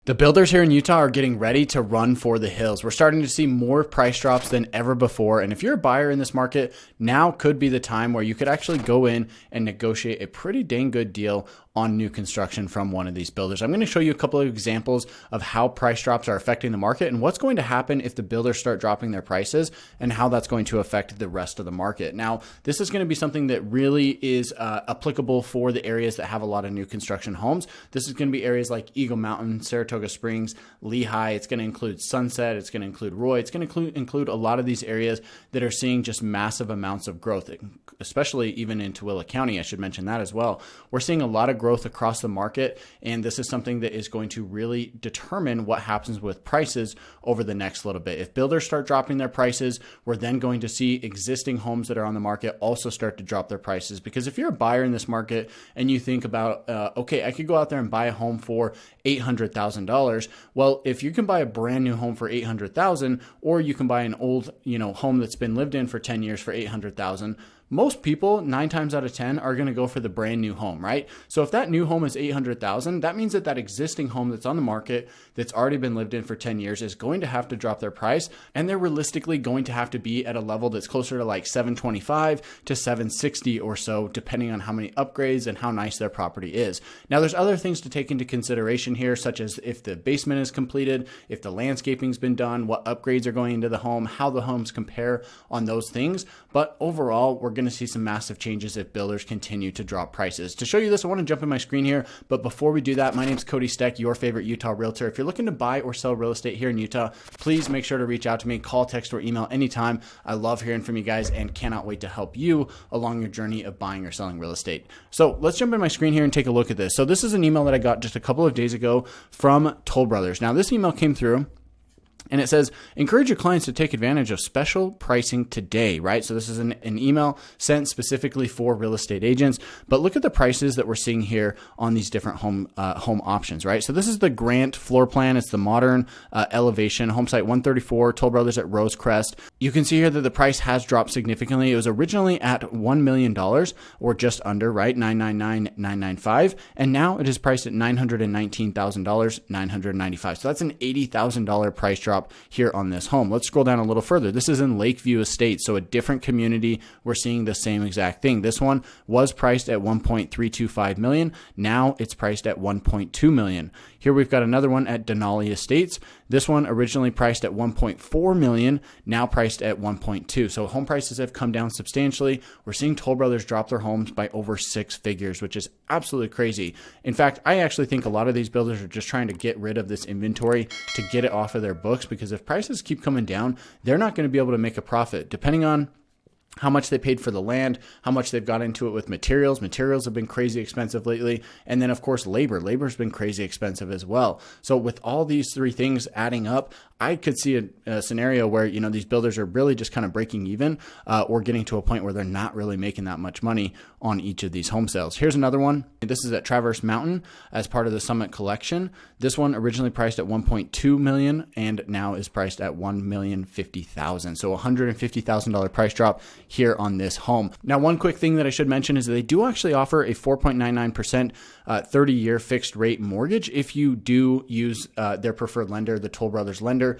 The builders here in Utah are getting ready to run for the hills. We're starting to see more price drops than ever before. And if you're a buyer in this market, now could be the time where you could actually go in and negotiate a pretty dang good deal on new construction from one of these builders. I'm going to show you a couple of examples of how price drops are affecting the market and what's going to happen if the builders start dropping their prices and how that's going to affect the rest of the market. Now, this is going to be something that really is applicable for the areas that have a lot of new construction homes. This is going to be areas like Eagle Mountain, Saratoga Springs, Lehigh. It's going to include Sunset. It's going to include Roy. It's going to include a lot of these areas that are seeing just massive amounts of growth, especially even in Tooele County. I should mention that as well. We're seeing a lot of growth across the market, and this is something that is going to really determine what happens with prices over the next little bit. If builders start dropping their prices, we're then going to see existing homes that are on the market also start to drop their prices. Because if you're a buyer in this market and you think about, okay, I could go out there and buy a home for $800,000. Well, if you can buy a brand new home for $800,000, or you can buy an old, home that's been lived in for 10 years for $800,000, most people, 9 times out of 10, are going to go for the brand new home, right? So if that new home is $800,000, that means that existing home that's on the market that's already been lived in for 10 years is going to have to drop their price, and they're realistically going to have to be at a level that's closer to like $725 to $760 or so, depending on how many upgrades and how nice their property is. Now, there's other things to take into consideration here, such as if the basement is completed, if the landscaping's been done, what upgrades are going into the home, how the homes compare on those things. But overall, we're going to see some massive changes if builders continue to drop prices. To show you this, I want to jump in my screen here. But before we do that, my name's Cody Steck, your favorite Utah realtor. If you're looking to buy or sell real estate here in Utah, please make sure to reach out to me, call, text, or email anytime. I love hearing from you guys and cannot wait to help you along your journey of buying or selling real estate. So let's jump in my screen here and take a look at this. So this is an email that I got just a couple of days ago from Toll Brothers. Now this email came through and it says, encourage your clients to take advantage of special pricing today, right? So this is an email sent specifically for real estate agents, but look at the prices that we're seeing here on these different home options, right? So this is the Grant floor plan. It's the modern elevation, home site 134, Toll Brothers at Rosecrest. You can see here that the price has dropped significantly. It was originally at $1 million or just under, right? $999,995. And now it is priced at $919,000, $995. So that's an $80,000 price drop here on this home. Let's scroll down a little further. This is in Lakeview Estates, so a different community. We're seeing the same exact thing. This one was priced at $1.325 million. Now it's priced at $1.2 million. Here we've got another one at Denali Estates. This one originally priced at $1.4 million, now priced at $1.2. So home prices have come down substantially. We're seeing Toll Brothers drop their homes by over 6 figures, which is absolutely crazy. In fact, I actually think a lot of these builders are just trying to get rid of this inventory to get it off of their books, because if prices keep coming down, they're not going to be able to make a profit, depending on how much they paid for the land, how much they've got into it with materials. Materials have been crazy expensive lately. And then of course, labor's been crazy expensive as well. So with all these three things adding up, I could see a scenario where, these builders are really just kind of breaking even or getting to a point where they're not really making that much money on each of these home sales. Here's another one. This is at Traverse Mountain as part of the Summit Collection. This one originally priced at $1.2 million and now is priced at $1,050,000. So $150,000 price drop here on this home. Now, one quick thing that I should mention is that they do actually offer a 4.99% 30-year fixed rate mortgage. If you do use their preferred lender, the Toll Brothers lender,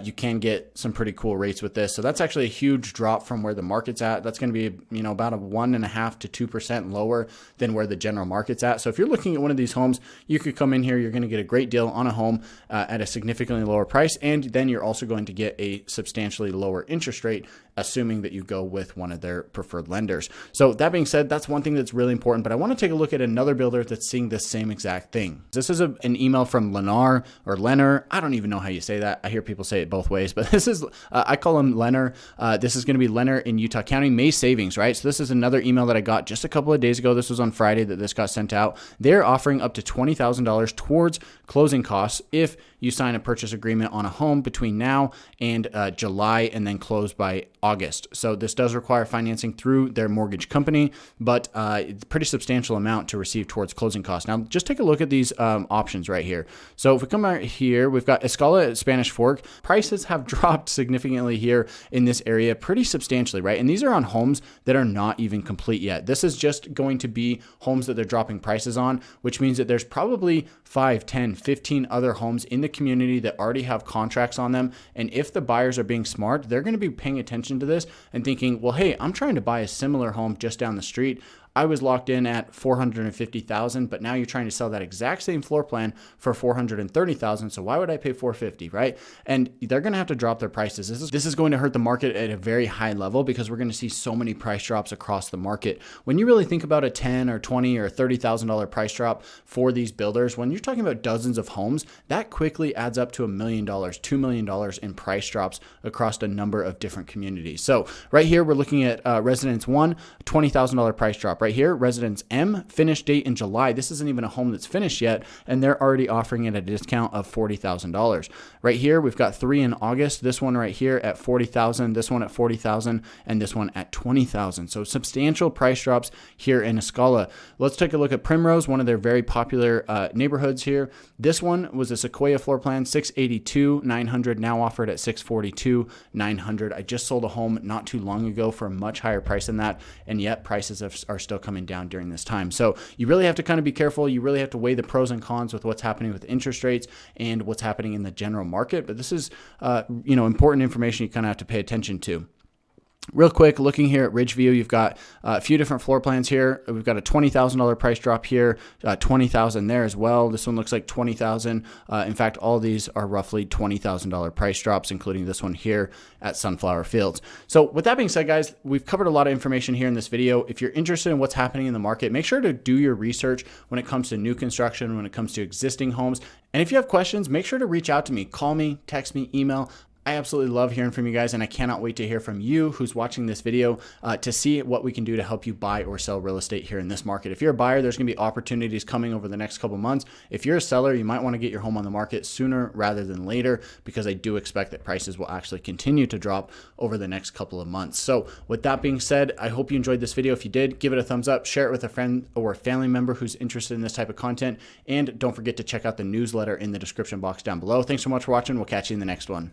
you can get some pretty cool rates with this. So that's actually a huge drop from where the market's at. That's going to be, about a 1.5% to 2% lower than where the general market's at. So if you're looking at one of these homes, you could come in here, you're going to get a great deal on a home at a significantly lower price. And then you're also going to get a substantially lower interest rate, assuming that you go with one of their preferred lenders. So that being said, that's one thing that's really important, but I want to take a look at another builder that's seeing this same exact thing. This is an email from Lennar or Lennar. I don't even know how you say that. I hear people say it both ways, but this is, I call him Lennar. This is going to be Lennar in Utah County, May savings, right? So this is another email that I got just a couple of days ago. This was on Friday that this got sent out. They're offering up to $20,000 towards closing costs if you sign a purchase agreement on a home between now and July and then close by August. So this does require require financing through their mortgage company, but it's a pretty substantial amount to receive towards closing costs. Now, just take a look at these options right here. So if we come out here, we've got Escala at Spanish Fork. Prices have dropped significantly here in this area pretty substantially, right? And these are on homes that are not even complete yet. This is just going to be homes that they're dropping prices on, which means that there's probably 5, 10, 15 other homes in the community that already have contracts on them. And if the buyers are being smart, they're going to be paying attention to this and thinking, well, hey, I'm trying to buy a similar home just down the street. I was locked in at $450,000, but now you're trying to sell that exact same floor plan for $430,000. So why would I pay $450,000, right? And they're going to have to drop their prices. This is going to hurt the market at a very high level because we're going to see so many price drops across the market. When you really think about a $10,000 or $20,000 or $30,000 price drop for these builders, when you're talking about dozens of homes, that quickly adds up to $1 million, $2 million in price drops across a number of different communities. So right here, we're looking at Residence 1, $20,000 price drop. Right here, Residence M, finish date in July. This isn't even a home that's finished yet, and they're already offering it at a discount of $40,000. Right here, we've got 3 in August. This one right here at $40,000, this one at $40,000, and this one at $20,000. So substantial price drops here in Escala. Let's take a look at Primrose, one of their very popular neighborhoods here. This one was a Sequoia floor plan, $682,900, now offered at $642,900. I just sold a home not too long ago for a much higher price than that, and yet prices are still coming down during this time. So you really have to kind of be careful. You really have to weigh the pros and cons with what's happening with interest rates and what's happening in the general market. But this is, important information you kind of have to pay attention to. Real quick, looking here at Ridgeview, you've got a few different floor plans here. We've got a $20,000 price drop here, $20,000 there as well. This one looks like $20,000. In fact, all these are roughly $20,000 price drops, including this one here at Sunflower Fields. So with that being said, guys, we've covered a lot of information here in this video. If you're interested in what's happening in the market, make sure to do your research when it comes to new construction, when it comes to existing homes. And if you have questions, make sure to reach out to me. Call me, text me, email. I absolutely love hearing from you guys, and I cannot wait to hear from you who's watching this video to see what we can do to help you buy or sell real estate here in this market. If you're a buyer, there's going to be opportunities coming over the next couple months. If you're a seller, you might want to get your home on the market sooner rather than later, because I do expect that prices will actually continue to drop over the next couple of months. So with that being said, I hope you enjoyed this video. If you did, give it a thumbs up, share it with a friend or a family member who's interested in this type of content, and don't forget to check out the newsletter in the description box down below. Thanks so much for watching. We'll catch you in the next one.